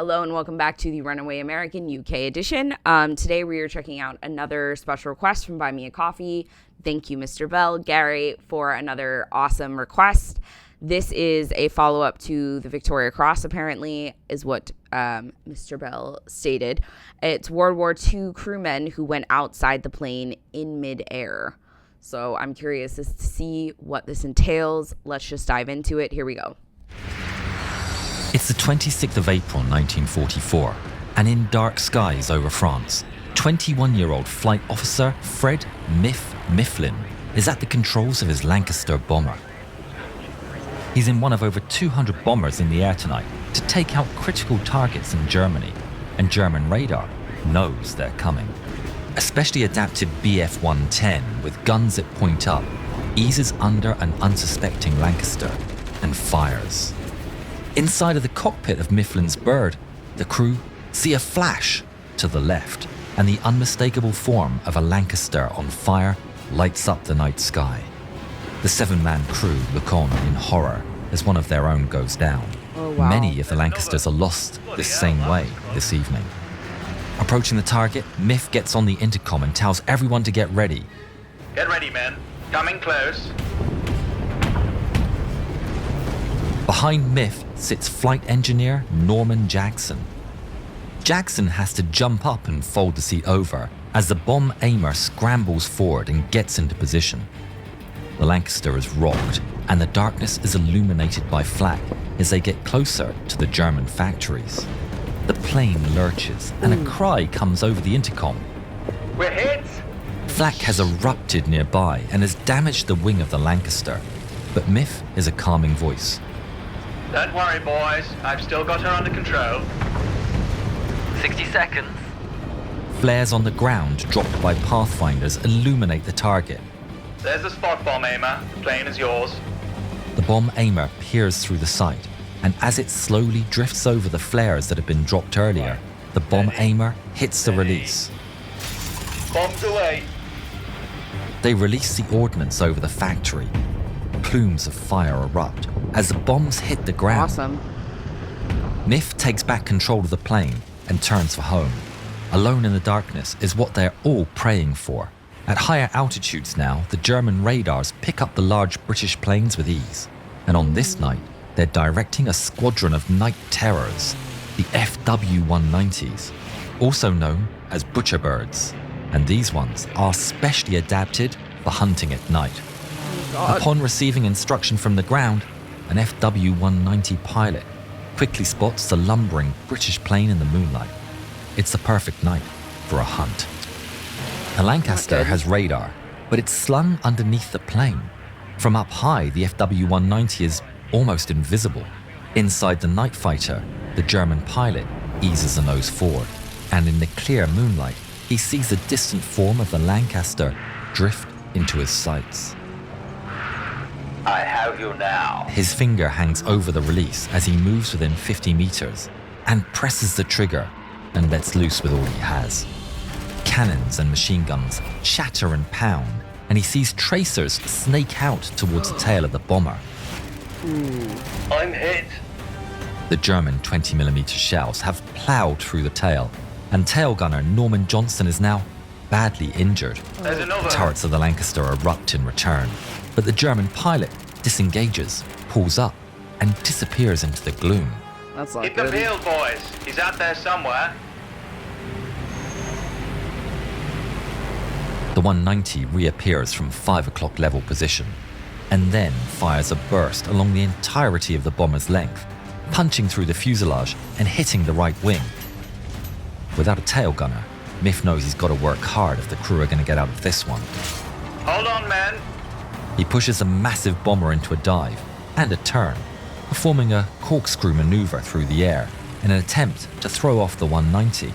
Hello and welcome back to the Runaway American UK edition. Today we are checking out another special request from Buy Me a Coffee. Thank you, Mr. Bell, Gary, for another awesome request. This is a follow-up to the Victoria Cross, apparently, is what Mr. Bell stated. It's World War II crewmen who went outside the plane in midair. So I'm curious as to see what this entails. Let's just dive into it. Here we go. It's the 26th of April 1944, and in dark skies over France, 21-year-old flight officer Fred Mifflin is at the controls of his Lancaster bomber. He's in one of over 200 bombers in the air tonight to take out critical targets in Germany, and German radar knows they're coming. A specially adapted Bf-110 with guns that point up eases under an unsuspecting Lancaster and fires. Inside of the cockpit of Mifflin's bird, the crew see a flash to the left, and the unmistakable form of a Lancaster on fire lights up the night sky. The 7-man crew look on in horror as one of their own goes down. Oh, wow. Many of the Lancasters are lost this same way this evening. Approaching the target, Miff gets on the intercom and tells everyone to get ready. Get ready, men. Coming close. Behind Miff sits flight engineer Norman Jackson. Jackson has to jump up and fold the seat over as the bomb aimer scrambles forward and gets into position. The Lancaster is rocked, and the darkness is illuminated by flak as they get closer to the German factories. The plane lurches, and a cry comes over the intercom. We're hit! Flak has erupted nearby and has damaged the wing of the Lancaster, but Miff is a calming voice. Don't worry, boys. I've still got her under control. 60 seconds. Flares on the ground dropped by pathfinders illuminate the target. There's the spot bomb aimer. The plane is yours. The bomb aimer peers through the sight, and as it slowly drifts over the flares that had been dropped earlier, the bomb aimer hits the release. Bombs away. They release the ordnance over the factory. Plumes of fire erupt as the bombs hit the ground. Awesome. Miff takes back control of the plane and turns for home. Alone in the darkness is what they're all praying for. At higher altitudes now, the German radars pick up the large British planes with ease. And on this night, they're directing a squadron of night terrors, the FW-190s, also known as butcher birds. And these ones are specially adapted for hunting at night. Upon receiving instruction from the ground, an FW-190 pilot quickly spots the lumbering British plane in the moonlight. It's the perfect night for a hunt. The Lancaster has radar, but it's slung underneath the plane. From up high, the FW-190 is almost invisible. Inside the night fighter, the German pilot eases the nose forward, and in the clear moonlight, he sees the distant form of the Lancaster drift into his sights. I have you now. His finger hangs over the release as he moves within 50 meters and presses the trigger and lets loose with all he has. Cannons and machine guns shatter and pound, and he sees tracers snake out towards the tail of the bomber. I'm hit. The German 20mm shells have ploughed through the tail, and tail gunner Norman Johnson is now badly injured. There's another. Turrets of the Lancaster erupt in return, but the German pilot disengages, pulls up, and disappears into the gloom. That's not Keep them good. peeled, boys. He's out there somewhere. The 190 reappears from 5 o'clock level position, and then fires a burst along the entirety of the bomber's length, punching through the fuselage and hitting the right wing. Without a tail gunner, Miff knows he's got to work hard if the crew are going to get out of this one. Hold on, men. He pushes a massive bomber into a dive and a turn, performing a corkscrew maneuver through the air in an attempt to throw off the 190.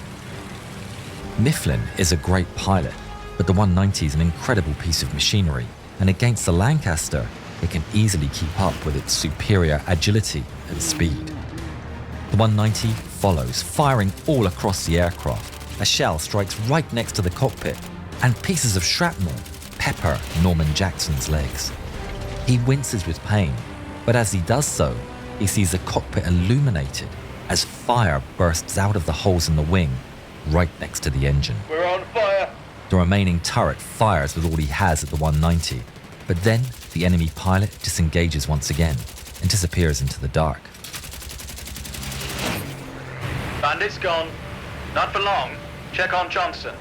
Mifflin is a great pilot, but the 190 is an incredible piece of machinery, and against the Lancaster, it can easily keep up with its superior agility and speed. The 190 follows, firing all across the aircraft. A shell strikes right next to the cockpit, and pieces of shrapnel pepper Norman Jackson's legs. He winces with pain, but as he does so, he sees the cockpit illuminated as fire bursts out of the holes in the wing, right next to the engine. We're on fire. The remaining turret fires with all he has at the 190, but then the enemy pilot disengages once again and disappears into the dark. Bandit's gone. Not for long. Check on Johnson.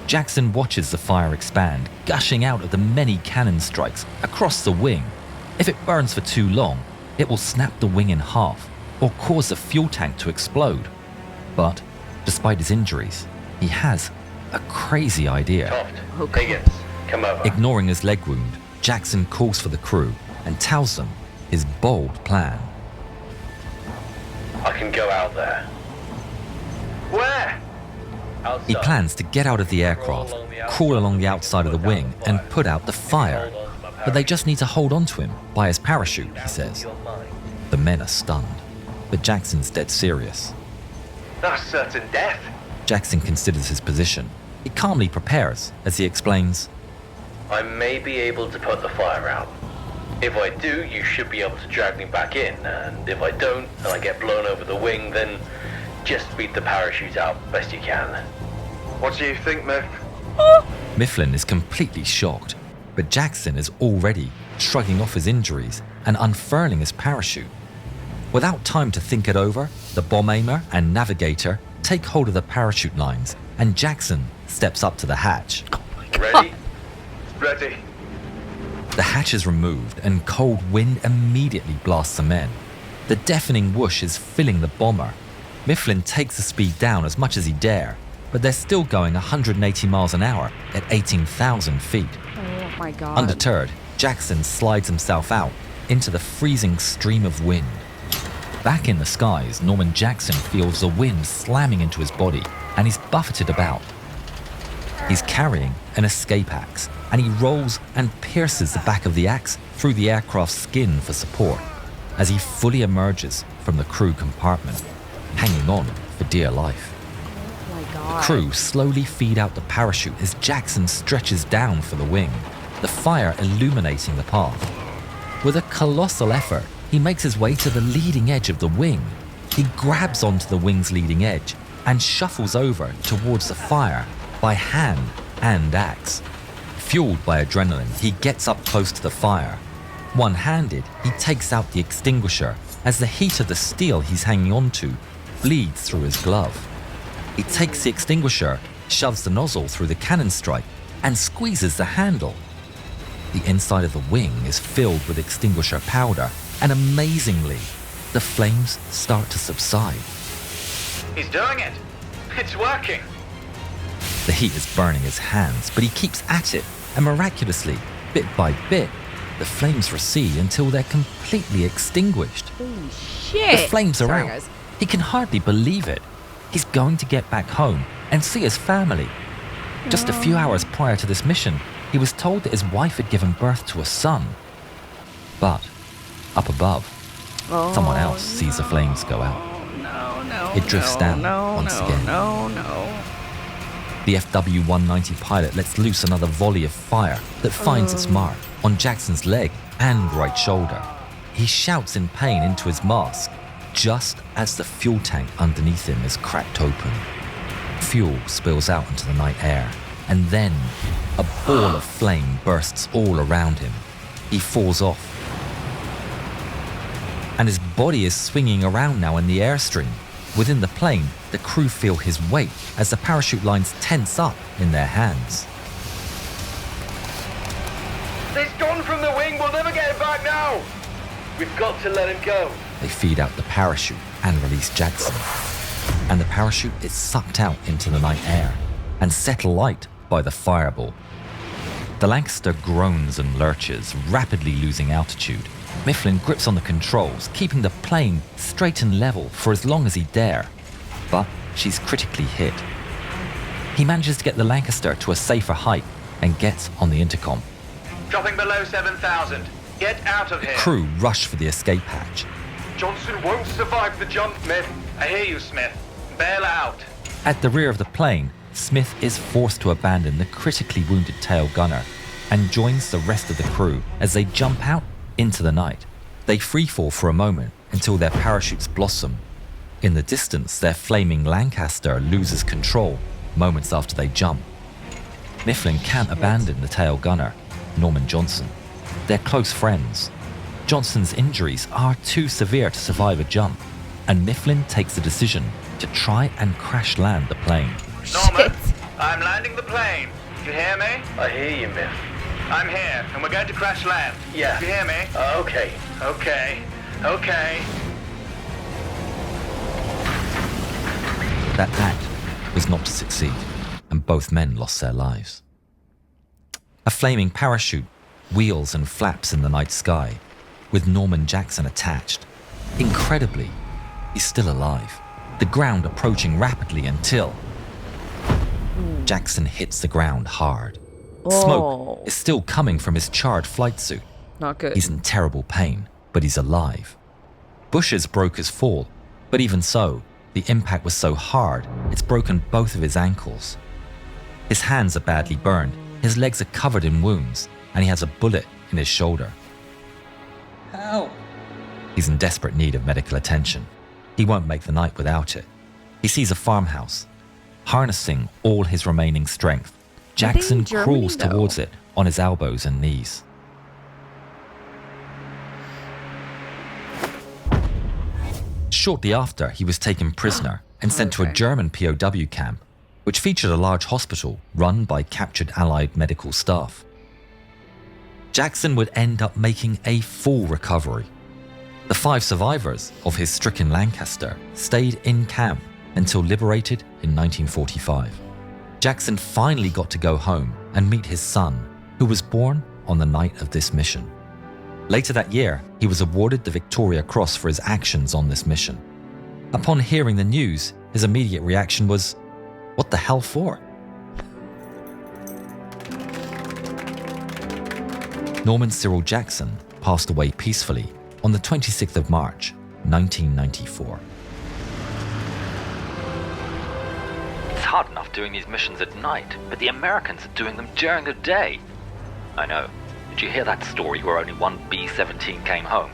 Jackson watches the fire expand, gushing out of the many cannon strikes across the wing. If it burns for too long, it will snap the wing in half or cause the fuel tank to explode. But despite his injuries, he has a crazy idea. Toft, Higgins, come over. Ignoring his leg wound, Jackson calls for the crew and tells them his bold plan. I can go out there. Where? Outside. He plans to get out of the aircraft, crawl along the outside of the wing and put out the fire. But they just need to hold on to him by his parachute, he says. The men are stunned, but Jackson's dead serious. That's certain death. Jackson considers his position. He calmly prepares as he explains, I may be able to put the fire out. If I do, you should be able to drag me back in. And if I don't, and I get blown over the wing, then just beat the parachute out best you can. What do you think, Miff? Mifflin is completely shocked, but Jackson is already shrugging off his injuries and unfurling his parachute. Without time to think it over, the bomb aimer and navigator take hold of the parachute lines and Jackson steps up to the hatch. Ready? Ready. The hatch is removed and cold wind immediately blasts the men. The deafening whoosh is filling the bomber. Mifflin takes the speed down as much as he dare, but they're still going 180 miles an hour at 18,000 feet. Oh my God. Undeterred, Jackson slides himself out into the freezing stream of wind. Back in the skies, Norman Jackson feels the wind slamming into his body and he's buffeted about. He's carrying an escape axe and he rolls and pierces the back of the axe through the aircraft's skin for support as he fully emerges from the crew compartment, hanging on for dear life. Oh my God. The crew slowly feed out the parachute as Jackson stretches down for the wing, the fire illuminating the path. With a colossal effort, he makes his way to the leading edge of the wing. He grabs onto the wing's leading edge and shuffles over towards the fire by hand and axe. Fueled by adrenaline, he gets up close to the fire. One-handed, he takes out the extinguisher as the heat of the steel he's hanging onto bleeds through his glove. He takes the extinguisher, shoves the nozzle through the cannon strike, and squeezes the handle. The inside of the wing is filled with extinguisher powder, and amazingly, the flames start to subside. He's doing it. It's working. The heat is burning his hands, but he keeps at it, and miraculously, bit by bit, the flames recede until they're completely extinguished. Holy shit. The flames are Sorry, out. guys. He can hardly believe it. He's going to get back home and see his family. Just a few hours prior to this mission, he was told that his wife had given birth to a son. But up above, someone else sees the flames go out. No. It drifts down once again. No. The FW-190 pilot lets loose another volley of fire that finds its mark on Jackson's leg and right shoulder. He shouts in pain into his mask, just as the fuel tank underneath him is cracked open. Fuel spills out into the night air, and then a ball of flame bursts all around him. He falls off, and his body is swinging around now in the airstream. Within the plane, the crew feel his weight as the parachute lines tense up in their hands. He's gone from the wing. We'll never get him back now. We've got to let him go. They feed out the parachute and release Jackson. And the parachute is sucked out into the night air and set alight by the fireball. The Lancaster groans and lurches, rapidly losing altitude. Mifflin grips on the controls, keeping the plane straight and level for as long as he dare. But she's critically hit. He manages to get the Lancaster to a safer height and gets on the intercom. Dropping below 7,000. Get out of here. The crew rush for the escape hatch. Johnson won't survive the jump, Smith. I hear you, Smith. Bail out. At the rear of the plane, Smith is forced to abandon the critically wounded tail gunner and joins the rest of the crew as they jump out into the night. They freefall for a moment until their parachutes blossom. In the distance, their flaming Lancaster loses control moments after they jump. Mifflin can't abandon the tail gunner, Norman Johnson. They're close friends. Johnson's injuries are too severe to survive a jump, and Mifflin takes the decision to try and crash land the plane. Norman, Shit. I'm landing the plane. You hear me? I hear you, Miff. I'm here, and we're going to crash land. Yeah. You hear me? Okay. Okay. That act was not to succeed, and both men lost their lives. A flaming parachute wheels and flaps in the night sky, with Norman Jackson attached. Incredibly, he's still alive, the ground approaching rapidly until Jackson hits the ground hard. Smoke is still coming from his charred flight suit. Not good. He's in terrible pain, but he's alive. Bushes broke his fall, but even so, the impact was so hard, it's broken both of his ankles. His hands are badly burned, his legs are covered in wounds, and he has a bullet in his shoulder. Help! He's in desperate need of medical attention. He won't make the night without it. He sees a farmhouse. Harnessing all his remaining strength, Jackson crawls towards it on his elbows and knees. Shortly after, he was taken prisoner and sent to a German POW camp, which featured a large hospital run by captured Allied medical staff. Jackson would end up making a full recovery. The 5 survivors of his stricken Lancaster stayed in camp until liberated in 1945. Jackson finally got to go home and meet his son, who was born on the night of this mission. Later that year, he was awarded the Victoria Cross for his actions on this mission. Upon hearing the news, his immediate reaction was, "What the hell for?" Norman Cyril Jackson passed away peacefully on the 26th of March, 1994. It's hard enough doing these missions at night, but the Americans are doing them during the day. I know. Did you hear that story where only one B-17 came home?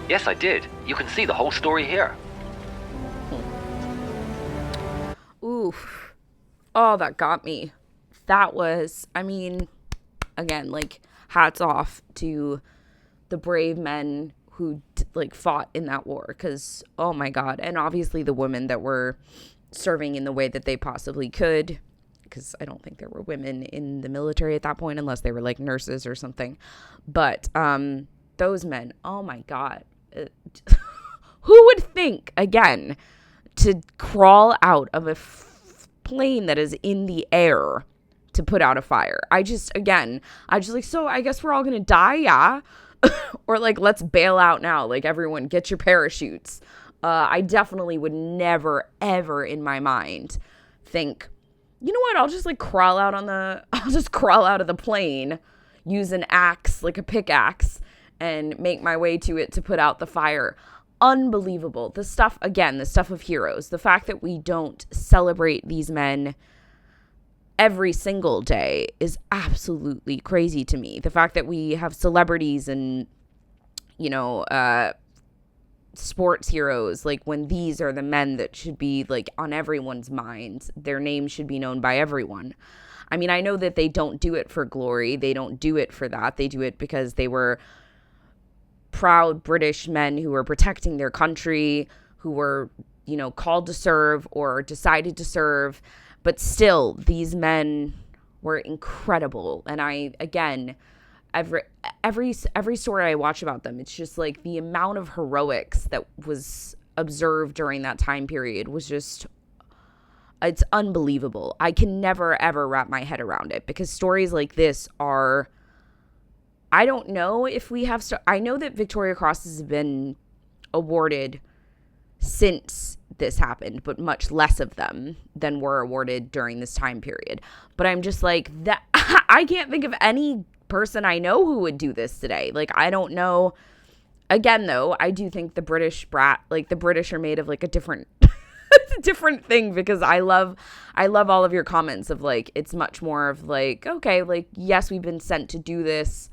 Yes, I did. You can see the whole story here. Oof. Oh, that got me. That was, I mean, again, like, hats off to the brave men who, like, fought in that war. Because, oh my God. And obviously the women that were serving in the way that they possibly could. Because I don't think there were women in the military at that point, unless they were, like, nurses or something. But those men, oh my God. Who would think, again, to crawl out of a plane that is in the air to put out a fire? I just like, so I guess we're all gonna die, yeah? Or like, let's bail out now, like, everyone get your parachutes. I definitely would never ever in my mind think, you know what, I'll just crawl out of the plane, use an axe, like a pickaxe, and make my way to it to put out the fire. Unbelievable. The stuff of heroes. The fact that we don't celebrate these men every single day is absolutely crazy to me. The fact that we have celebrities and, sports heroes, like, when these are the men that should be, like, on everyone's minds. Their names should be known by everyone. I mean, I know that they don't do it for glory. They don't do it for that. They do it because they were proud British men who were protecting their country, who were, called to serve or decided to serve. But still, these men were incredible. And every story I watch about them, it's just like the amount of heroics that was observed during that time period was just, it's unbelievable. I can never, ever wrap my head around it, because stories like this are, I don't know if we have, I know that Victoria Crosses have been awarded since this happened, but much less of them than were awarded during this time period. But I'm just like, that I can't think of any person I know who would do this today. Like, I don't know. Again, though, I do think the British are made of, like, a different different thing, because I love all of your comments of, like, it's much more of, like, okay, like, yes, we've been sent to do this.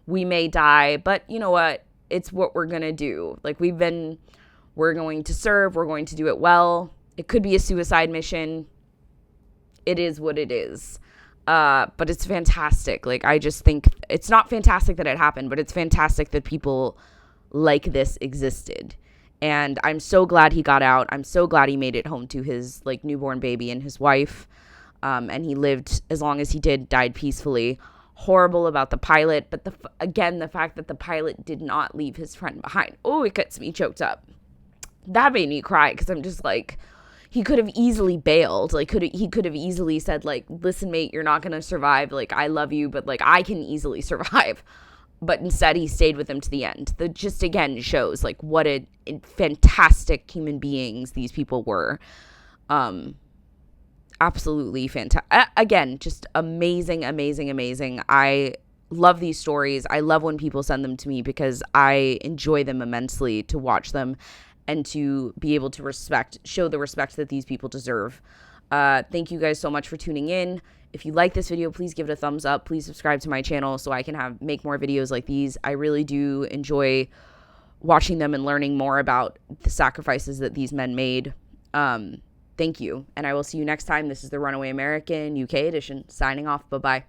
We may die, but you know what? It's what we're going to do. Like, we've been We're going to serve. We're going to do it well. It could be a suicide mission. It is what it is. But it's fantastic. Like, I just think it's not fantastic that it happened, but it's fantastic that people like this existed. And I'm so glad he got out. I'm so glad he made it home to his, like, newborn baby and his wife. And he lived as long as he did, died peacefully. Horrible about the pilot. But again, the fact that the pilot did not leave his friend behind. Oh, it gets me choked up. That made me cry, because I'm just like, he could have easily bailed. Like, he could have easily said, like, listen, mate, you're not going to survive. Like, I love you, but, like, I can easily survive. But instead, he stayed with him to the end. That just, again, shows, like, what a fantastic human beings these people were. Absolutely fantastic. Again, just amazing, amazing, amazing. I love these stories. I love when people send them to me, because I enjoy them immensely to watch them and to be able to show the respect that these people deserve. Thank you guys so much for tuning in. If you like this video, please give it a thumbs up. Please subscribe to my channel so I can make more videos like these. I really do enjoy watching them and learning more about the sacrifices that these men made. Thank you. And I will see you next time. This is the Runaway American UK edition. Signing off. Bye-bye.